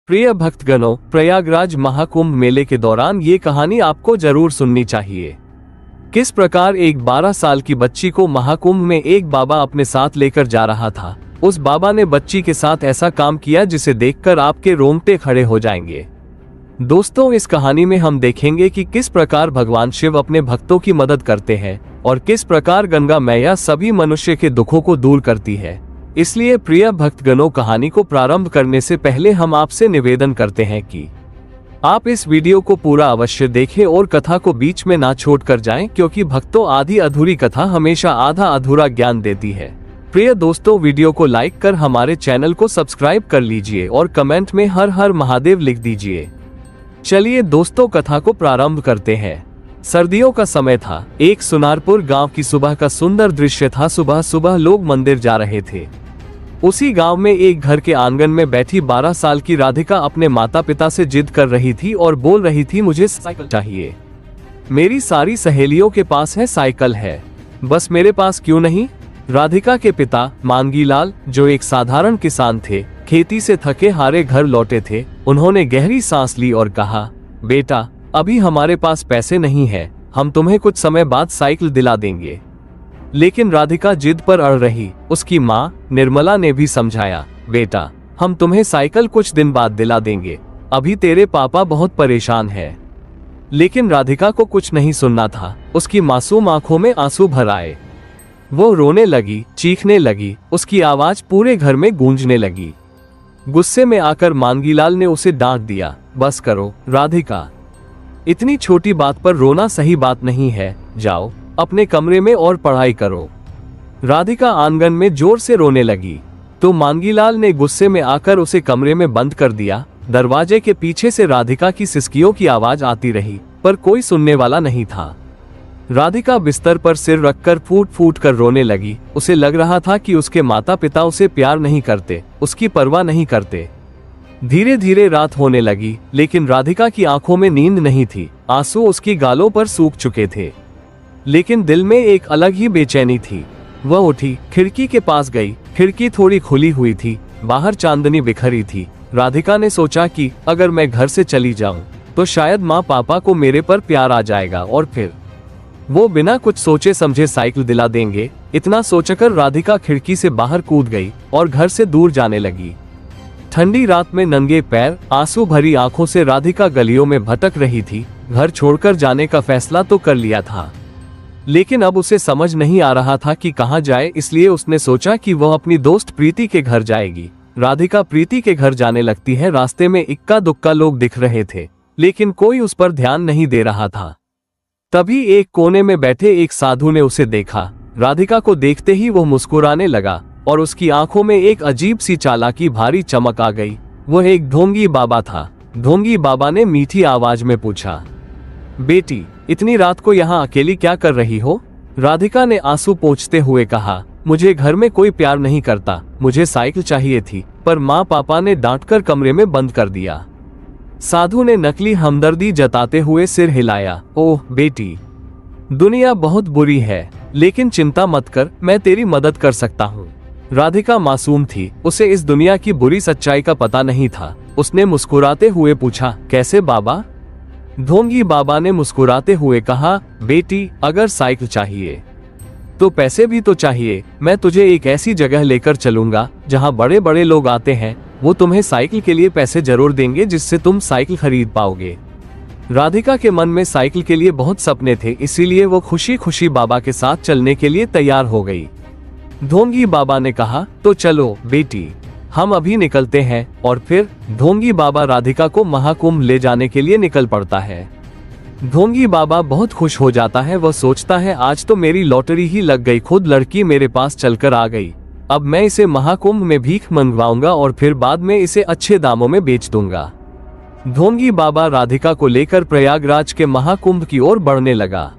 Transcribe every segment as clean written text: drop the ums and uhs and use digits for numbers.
प्रिय भक्तगणों, प्रयागराज महाकुंभ मेले के दौरान ये कहानी आपको जरूर सुननी चाहिए। किस प्रकार एक 12 साल की बच्ची को महाकुंभ में एक बाबा अपने साथ लेकर जा रहा था। उस बाबा ने बच्ची के साथ ऐसा काम किया जिसे देखकर आपके रोंगटे खड़े हो जाएंगे। दोस्तों, इस कहानी में हम देखेंगे कि किस प्रकार भगवान शिव अपने भक्तों की मदद करते हैं और किस प्रकार गंगा मैया सभी मनुष्य के दुखों को दूर करती है। इसलिए प्रिय भक्तगणों, कहानी को प्रारंभ करने से पहले हम आपसे निवेदन करते हैं कि आप इस वीडियो को पूरा अवश्य देखें और कथा को बीच में ना छोड़कर जाएं, क्योंकि भक्तों, आधी अधूरी कथा हमेशा आधा अधूरा ज्ञान देती है। प्रिय दोस्तों, वीडियो को लाइक कर हमारे चैनल को सब्सक्राइब कर लीजिए और कमेंट में हर हर महादेव लिख दीजिए। चलिए दोस्तों, कथा को प्रारंभ करते हैं। सर्दियों का समय था। एक सुनारपुर गांव की सुबह का सुंदर दृश्य था। सुबह सुबह लोग मंदिर जा रहे थे। उसी गांव में एक घर के आंगन में बैठी 12 साल की राधिका अपने माता पिता से जिद कर रही थी और बोल रही थी, मुझे साइकिल चाहिए। मेरी सारी सहेलियों के पास है साइकिल है, बस मेरे पास क्यों नहीं। राधिका के पिता मांगीलाल, जो एक साधारण किसान थे, खेती से थके हारे घर लौटे थे। उन्होंने गहरी सांस ली और कहा, बेटा, अभी हमारे पास पैसे नहीं है, हम तुम्हें कुछ समय बाद साइकिल दिला देंगे। लेकिन राधिका जिद पर अड़ रही। उसकी माँ निर्मला ने भी समझाया, बेटा, हम तुम्हें साइकिल कुछ दिन बाद दिला देंगे, अभी तेरे पापा बहुत परेशान हैं। लेकिन राधिका को कुछ नहीं सुनना था। उसकी मासूम आंखों में आंसू भर आए। वो रोने लगी, चीखने लगी। उसकी आवाज पूरे घर में गूंजने लगी। गुस्से में आकर मांगीलाल ने उसे डांट दिया, बस करो राधिका, इतनी छोटी बात पर रोना सही बात नहीं है, जाओ अपने कमरे में और पढ़ाई करो। राधिका आंगन में जोर से रोने लगी तो मांगीलाल ने गुस्से में आकर उसे कमरे में बंद कर दिया। दरवाजे के पीछे से राधिका की सिसकियों की आवाज आती रही, पर कोई सुनने वाला नहीं था। राधिका बिस्तर पर सिर रखकर फूट फूट कर रोने लगी। उसे लग रहा था कि उसके माता पिता उसे प्यार नहीं करते, उसकी परवाह नहीं करते। धीरे धीरे रात होने लगी, लेकिन राधिका की आंखों में नींद नहीं थी। आंसू उसकी गालों पर सूख चुके थे, लेकिन दिल में एक अलग ही बेचैनी थी। वह उठी, खिड़की के पास गई। खिड़की थोड़ी खुली हुई थी, बाहर चांदनी बिखरी थी। राधिका ने सोचा कि अगर मैं घर से चली जाऊं तो शायद माँ पापा को मेरे पर प्यार आ जाएगा और फिर वो बिना कुछ सोचे समझे साइकिल दिला देंगे। इतना सोचकर राधिका खिड़की से बाहर कूद गई और घर से दूर जाने लगी। ठंडी रात में नंगे पैर, आंसू भरी आंखों से राधिका गलियों में भटक रही थी। घर छोड़कर जाने का फैसला तो कर लिया था, लेकिन अब उसे समझ नहीं आ रहा था कि कहाँ जाए। इसलिए उसने सोचा कि वह अपनी दोस्त प्रीति के घर जाएगी। राधिका प्रीति के घर जाने लगती है। रास्ते में इक्का दुक्का लोग दिख रहे थे, लेकिन कोई उस पर ध्यान नहीं दे रहा था। तभी एक कोने में बैठे एक साधु ने उसे देखा। राधिका को देखते ही वो मुस्कुराने लगा और उसकी आंखों में एक अजीब सी चालाकी भारी चमक आ गई। वह एक ढोंगी बाबा था। ढोंगी बाबा ने मीठी आवाज में पूछा, बेटी, इतनी रात को यहाँ अकेली क्या कर रही हो। राधिका ने आंसू पोंछते हुए कहा, मुझे घर में कोई प्यार नहीं करता, मुझे साइकिल चाहिए थी, पर माँ पापा ने डांटकर कमरे में बंद कर दिया। साधु ने नकली हमदर्दी जताते हुए सिर हिलाया, ओह बेटी, दुनिया बहुत बुरी है, लेकिन चिंता मत कर, मैं तेरी मदद कर सकता हूँ। राधिका मासूम थी, उसे इस दुनिया की बुरी सच्चाई का पता नहीं था। उसने मुस्कुराते हुए पूछा, कैसे बाबा। ढोंगी बाबा ने मुस्कुराते हुए कहा, बेटी, अगर साइकिल चाहिए तो पैसे भी तो चाहिए। मैं तुझे एक ऐसी जगह लेकर चलूंगा जहां बड़े बड़े लोग आते हैं। वो तुम्हें साइकिल के लिए पैसे जरूर देंगे, जिससे तुम साइकिल खरीद पाओगे। राधिका के मन में साइकिल के लिए बहुत सपने थे, इसीलिए वो खुशी खुशी बाबा के साथ चलने के लिए तैयार हो गई। ढोंगी बाबा ने कहा, तो चलो बेटी, हम अभी निकलते हैं। और फिर ढोंगी बाबा राधिका को महाकुंभ ले जाने के लिए निकल पड़ता है। ढोंगी बाबा बहुत खुश हो जाता है। वह सोचता है, आज तो मेरी लॉटरी ही लग गई, खुद लड़की मेरे पास चलकर आ गई। अब मैं इसे महाकुंभ में भीख मंगवाऊंगा और फिर बाद में इसे अच्छे दामों में बेच दूंगा। ढोंगी बाबा राधिका को लेकर प्रयागराज के महाकुंभ की ओर बढ़ने लगा।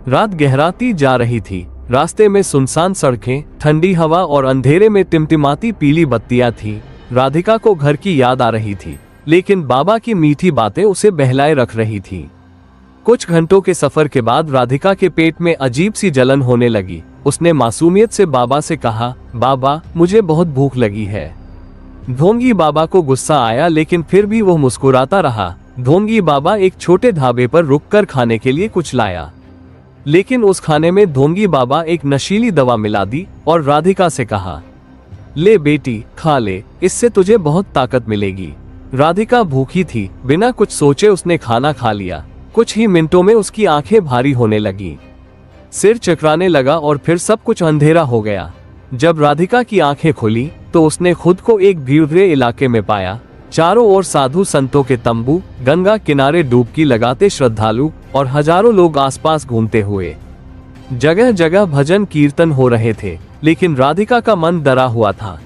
रात गहराती जा रही थी। रास्ते में सुनसान सड़कें, ठंडी हवा और अंधेरे में टिमटिमाती पीली बत्तियां थीं। राधिका को घर की याद आ रही थी, लेकिन बाबा की मीठी बातें उसे बहलाए रख रही थीं। कुछ घंटों के सफर के बाद राधिका के पेट में अजीब सी जलन होने लगी। उसने मासूमियत से बाबा से कहा, बाबा, मुझे बहुत भूख लगी है। ढोंगी बाबा को गुस्सा आया, लेकिन फिर भी वो मुस्कुराता रहा। ढोंगी बाबा एक छोटे ढाबे पर रुककर खाने के लिए कुछ लाया, लेकिन उस खाने में ढोंगी बाबा एक नशीली दवा मिला दी और राधिका से कहा, ले बेटी खा ले, इससे तुझे बहुत ताकत मिलेगी। राधिका भूखी थी, बिना कुछ सोचे उसने खाना खा लिया। कुछ ही मिनटों में उसकी आंखें भारी होने लगी, सिर चकराने लगा और फिर सब कुछ अंधेरा हो गया। जब राधिका की आंखें खुली तो उसने खुद को एक भीड़ इलाके में पाया। चारों ओर साधु संतों के तंबू, गंगा किनारे डुबकी लगाते श्रद्धालु और हजारों लोग आसपास घूमते हुए। जगह जगह भजन कीर्तन हो रहे थे, लेकिन राधिका का मन डरा हुआ था।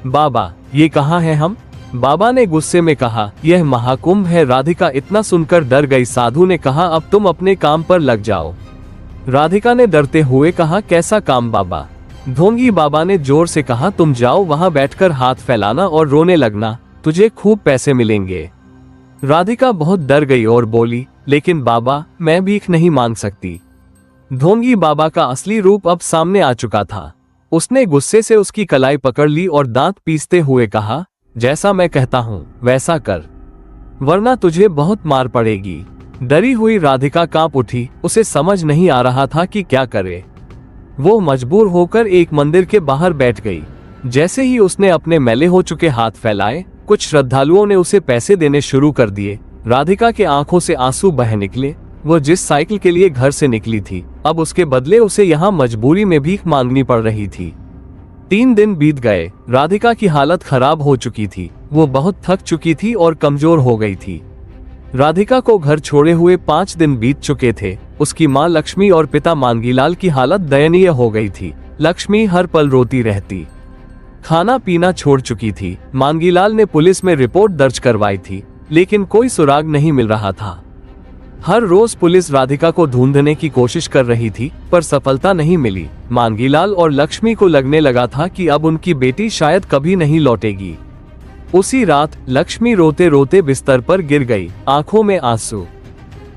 बाबा, ये कहाँ है हम? बाबा ने गुस्से में कहा, यह महाकुंभ है। राधिका इतना सुनकर डर गई। साधु ने कहा, अब तुम अपने काम पर लग जाओ। राधिका ने डरते हुए कहा, कैसा काम बाबा? ढोंगी बाबा ने जोर से कहा, तुम जाओ वहां बैठकर हाथ फैलाना और रोने लगना, तुझे खूब पैसे मिलेंगे। राधिका बहुत डर गई और बोली, लेकिन बाबा, मैं भीख नहीं मांग सकती। ढोंगी बाबा का असली रूप अब सामने आ चुका था। उसने गुस्से से उसकी कलाई पकड़ ली और दांत पीसते हुए कहा, जैसा मैं कहता हूं वैसा कर, वरना तुझे बहुत मार पड़ेगी। डरी हुई राधिका कांप उठी। उसे समझ नहीं आ रहा था कि क्या करे। वो मजबूर होकर एक मंदिर के बाहर बैठ गई। जैसे ही उसने अपने मैले हो चुके हाथ फैलाए, कुछ श्रद्धालुओं ने उसे पैसे देने शुरू कर दिए। राधिका के आंखों से आंसू बह निकले। वो जिस साइकिल के लिए घर से निकली थी, अब उसके बदले उसे यहाँ मजबूरी में भीख मांगनी पड़ रही थी। 3 दिन बीत गए। राधिका की हालत खराब हो चुकी थी। वो बहुत थक चुकी थी और कमजोर हो गई थी। राधिका को घर छोड़े हुए 5 दिन बीत चुके थे। उसकी माँ लक्ष्मी और पिता मांगीलाल की हालत दयनीय हो गई थी। लक्ष्मी हर पल रोती रहती, खाना पीना छोड़ चुकी थी। मांगीलाल ने पुलिस में रिपोर्ट दर्ज करवाई थी, लेकिन कोई सुराग नहीं मिल रहा था। हर रोज पुलिस राधिका को ढूंढने की कोशिश कर रही थी, पर सफलता नहीं मिली। मांगीलाल और लक्ष्मी को लगने लगा था कि अब उनकी बेटी शायद कभी नहीं लौटेगी। उसी रात लक्ष्मी रोते रोते बिस्तर पर गिर गई, आंखों में आंसू,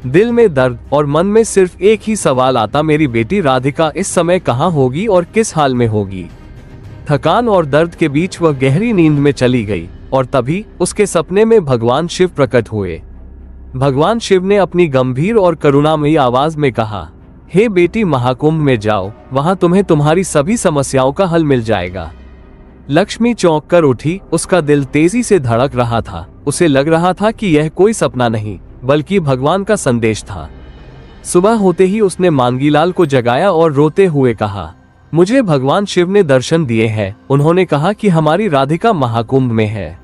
दिल में दर्द और मन में सिर्फ एक ही सवाल आता, मेरी बेटी राधिका इस समय कहाँ होगी और किस हाल में होगी। थकान और दर्द के बीच वह गहरी नींद में चली गई और तभी उसके सपने में भगवान शिव प्रकट हुए। भगवान शिव ने अपनी गंभीर और करुणामयी आवाज में कहा, हे बेटी, महाकुंभ में जाओ, वहां तुम्हें तुम्हारी सभी समस्याओं का हल मिल जाएगा। लक्ष्मी चौंक कर उठी। उसका दिल तेजी से धड़क रहा था। उसे लग रहा था कि यह कोई सपना नहीं, बल्कि भगवान का संदेश था। सुबह होते ही उसने मांगीलाल को जगाया और रोते हुए कहा, मुझे भगवान शिव ने दर्शन दिए हैं। उन्होंने कहा कि हमारी राधिका महाकुंभ में है।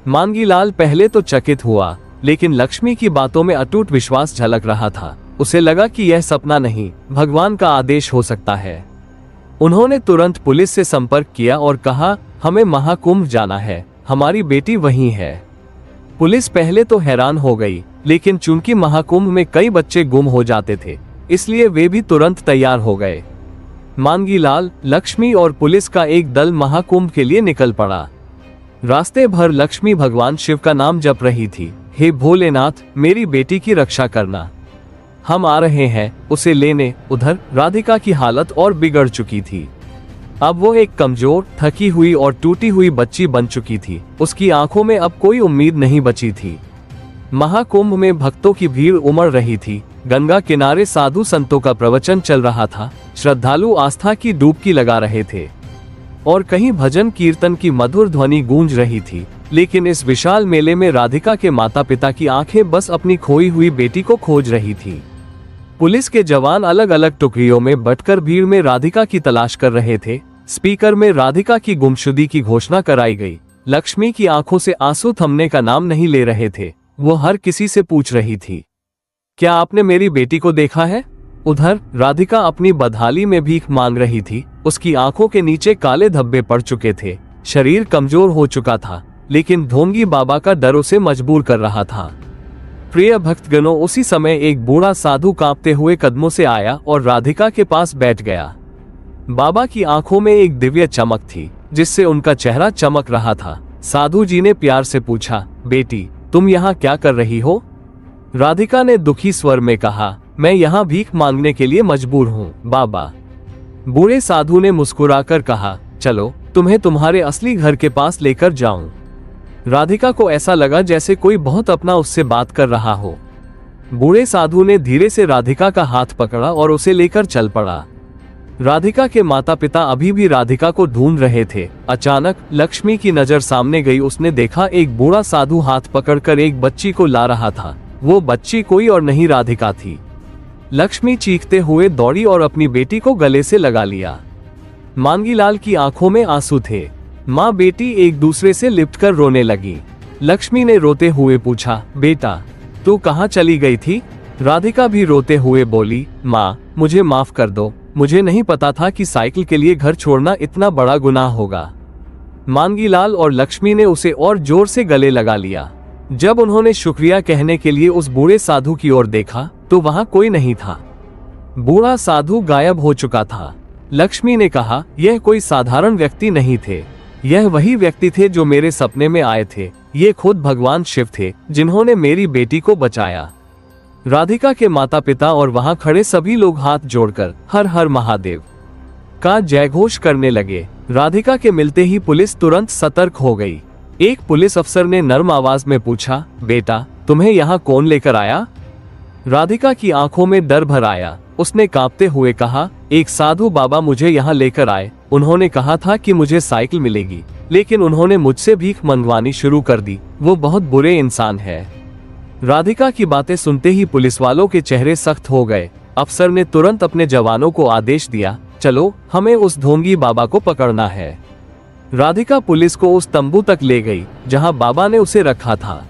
मांगीलाल पहले तो चकित हुआ, लेकिन लक्ष्मी की बातों में अटूट विश्वास झलक रहा था। उसे लगा कि यह सपना नहीं, भगवान का आदेश हो सकता है। उन्होंने तुरंत पुलिस से संपर्क किया और कहा, हमें महाकुंभ जाना है, हमारी बेटी वहीं है। पुलिस पहले तो हैरान हो गई, लेकिन चूंकि महाकुंभ में कई बच्चे गुम हो जाते थे, इसलिए वे भी तुरंत तैयार हो गए। मांगीलाल, लक्ष्मी और पुलिस का एक दल महाकुंभ के लिए निकल पड़ा। रास्ते भर लक्ष्मी भगवान शिव का नाम जप रही थी, हे भोलेनाथ, मेरी बेटी की रक्षा करना, हम आ रहे हैं उसे लेने। उधर राधिका की हालत और बिगड़ चुकी थी। अब वो एक कमजोर, थकी हुई और टूटी हुई बच्ची बन चुकी थी। उसकी आंखों में अब कोई उम्मीद नहीं बची थी। महाकुंभ में भक्तों की भीड़ उमड़ रही थी। गंगा किनारे साधु संतों का प्रवचन चल रहा था। श्रद्धालु आस्था की डुबकी लगा रहे थे और कहीं भजन कीर्तन की मधुर ध्वनि गूंज रही थी। लेकिन इस विशाल मेले में राधिका के माता पिता की आंखें बस अपनी खोई हुई बेटी को खोज रही थी। पुलिस के जवान अलग अलग टुकड़ियों में बंटकर भीड़ में राधिका की तलाश कर रहे थे। स्पीकर में राधिका की गुमशुदगी की घोषणा कराई गई। लक्ष्मी की आंखों से आंसू थमने का नाम नहीं ले रहे थे। वो हर किसी से पूछ रही थी, क्या आपने मेरी बेटी को देखा है? उधर राधिका अपनी बदहाली में भीख मांग रही थी। उसकी आंखों के नीचे काले धब्बे पड़ चुके थे, शरीर कमजोर हो चुका था, लेकिन ढोंगी बाबा का डर उसे मजबूर कर रहा था। प्रिय भक्तगणों, उसी समय एक बूढ़ा साधु कांपते हुए कदमों से आया और राधिका के पास बैठ गया। बाबा की आंखों में एक दिव्य चमक थी, जिससे उनका चेहरा चमक रहा था। साधु जी ने प्यार से पूछा, बेटी, तुम यहाँ क्या कर रही हो? राधिका ने दुखी स्वर में कहा, मैं यहाँ भीख मांगने के लिए मजबूर हूँ बाबा। बूढ़े साधु ने मुस्कुराकर कहा, चलो तुम्हें तुम्हारे असली घर के पास लेकर जाऊं। राधिका को ऐसा लगा जैसे कोई बहुत अपना उससे बात कर रहा हो। बूढ़े साधु ने धीरे से राधिका का हाथ पकड़ा और उसे लेकर चल पड़ा। राधिका के माता पिता अभी भी राधिका को ढूंढ रहे थे। अचानक लक्ष्मी की नजर सामने गई। उसने देखा एक बूढ़ा साधु हाथ पकड़कर एक बच्ची को ला रहा था। वो बच्ची कोई और नहीं राधिका थी। लक्ष्मी चीखते हुए दौड़ी और अपनी बेटी को गले से लगा लिया। मांगीलाल की आंखों में आंसू थे। माँ बेटी एक दूसरे से लिपटकर रोने लगी। लक्ष्मी ने रोते हुए पूछा, बेटा तू कहाँ चली गई थी? राधिका भी रोते हुए बोली, माँ मुझे माफ कर दो, मुझे नहीं पता था कि साइकिल के लिए घर छोड़ना इतना बड़ा गुनाह होगा। मांगीलाल और लक्ष्मी ने उसे और जोर से गले लगा लिया। जब उन्होंने शुक्रिया कहने के लिए उस बूढ़े साधु की ओर देखा तो वहां कोई नहीं था। बूढ़ा साधु गायब हो चुका था। लक्ष्मी ने कहा, यह कोई साधारण व्यक्ति नहीं थे, यह वही व्यक्ति थे जो मेरे सपने में आए थे। ये खुद भगवान शिव थे जिन्होंने मेरी बेटी को बचाया। राधिका के माता पिता और वहां खड़े सभी लोग हाथ जोड़कर हर हर महादेव का जयघोष करने लगे। राधिका के मिलते ही पुलिस तुरंत सतर्क हो गई। एक पुलिस अफसर ने नर्म आवाज में पूछा, बेटा तुम्हें यहाँ कौन लेकर आया? राधिका की आंखों में डर भर आया। उसने कांपते हुए कहा, एक साधु बाबा मुझे यहाँ लेकर आए। उन्होंने कहा था कि मुझे साइकिल मिलेगी, लेकिन उन्होंने मुझसे भीख मंगवानी शुरू कर दी। वो बहुत बुरे इंसान है। राधिका की बातें सुनते ही पुलिस वालों के चेहरे सख्त हो गए। अफसर ने तुरंत अपने जवानों को आदेश दिया, चलो हमें उस ढोंगी बाबा को पकड़ना है। राधिका पुलिस को उस तंबू तक ले गई जहां बाबा ने उसे रखा था।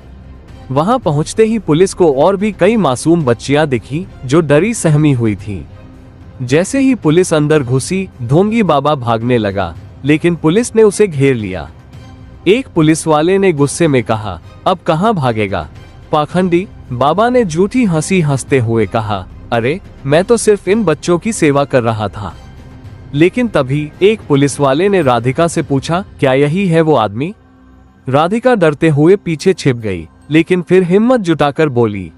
वहां पहुंचते ही पुलिस को और भी कई मासूम बच्चियां दिखी जो डरी सहमी हुई थीं। जैसे ही पुलिस अंदर घुसी, ढोंगी बाबा भागने लगा, लेकिन पुलिस ने उसे घेर लिया। एक पुलिस वाले ने गुस्से में कहा, अब कहां भागेगा पाखंडी? बाबा ने झूठी हंसी हंसते हुए कहा, अरे मैं तो सिर्फ इन बच्चों की सेवा कर रहा था। लेकिन तभी एक पुलिस वाले ने राधिका से पूछा, क्या यही है वो आदमी? राधिका डरते हुए पीछे छिप गई, लेकिन फिर हिम्मत जुटाकर बोली,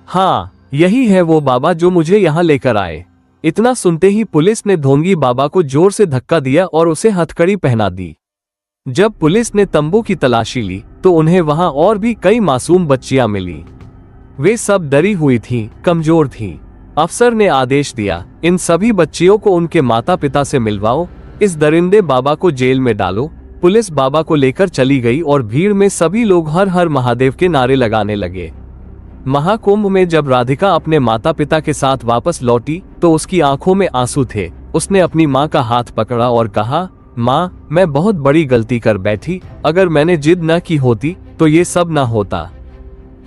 हाँ यही है वो बाबा जो मुझे यहाँ लेकर आए। इतना सुनते ही पुलिस ने ढोंगी बाबा को जोर से धक्का दिया और उसे हथकड़ी पहना दी। जब पुलिस ने तंबू की तलाशी ली तो उन्हें वहां और भी कई मासूम बच्चियां मिली। वे सब डरी हुई थीं, कमजोर थीं। अफसर ने आदेश दिया, इन सभी बच्चियों को उनके माता पिता से मिलवाओ, इस दरिंदे बाबा को जेल में डालो। पुलिस बाबा को लेकर चली गई और भीड़ में सभी लोग हर हर महादेव के नारे लगाने लगे। महाकुंभ में जब राधिका अपने माता पिता के साथ वापस लौटी तो उसकी आंखों में आंसू थे। उसने अपनी माँ का हाथ पकड़ा और कहा, माँ मैं बहुत बड़ी गलती कर बैठी, अगर मैंने जिद न की होती तो ये सब न होता।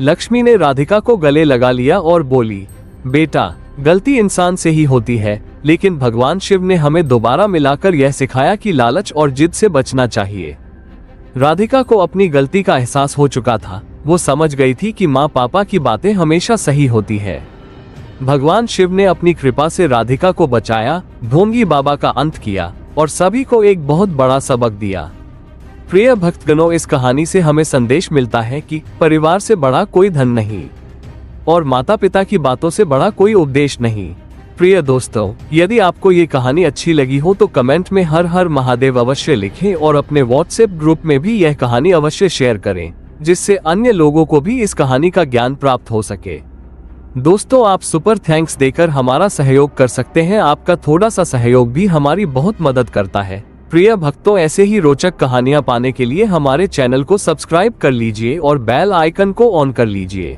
लक्ष्मी ने राधिका को गले लगा लिया और बोली, बेटा गलती इंसान से ही होती है, लेकिन भगवान शिव ने हमें दोबारा मिलाकर यह सिखाया कि लालच और जिद से बचना चाहिए। राधिका को अपनी गलती का एहसास हो चुका था। वो समझ गई थी कि माँ पापा की बातें हमेशा सही होती है। भगवान शिव ने अपनी कृपा से राधिका को बचाया, ढोंगी बाबा का अंत किया और सभी को एक बहुत बड़ा सबक दिया। प्रिय भक्तगणों, इस कहानी से हमें संदेश मिलता है कि परिवार से बड़ा कोई धन नहीं और माता पिता की बातों से बड़ा कोई उपदेश नहीं। प्रिय दोस्तों, यदि आपको ये कहानी अच्छी लगी हो तो कमेंट में हर हर महादेव अवश्य लिखें और अपने व्हाट्सएप ग्रुप में भी यह कहानी अवश्य शेयर करें, जिससे अन्य लोगों को भी इस कहानी का ज्ञान प्राप्त हो सके। दोस्तों, आप सुपर थैंक्स देकर हमारा सहयोग कर सकते हैं। आपका थोड़ा सा सहयोग भी हमारी बहुत मदद करता है। प्रिय भक्तों, ऐसे ही रोचक कहानियां पाने के लिए हमारे चैनल को सब्सक्राइब कर लीजिए और बेल आइकन को ऑन कर लीजिए।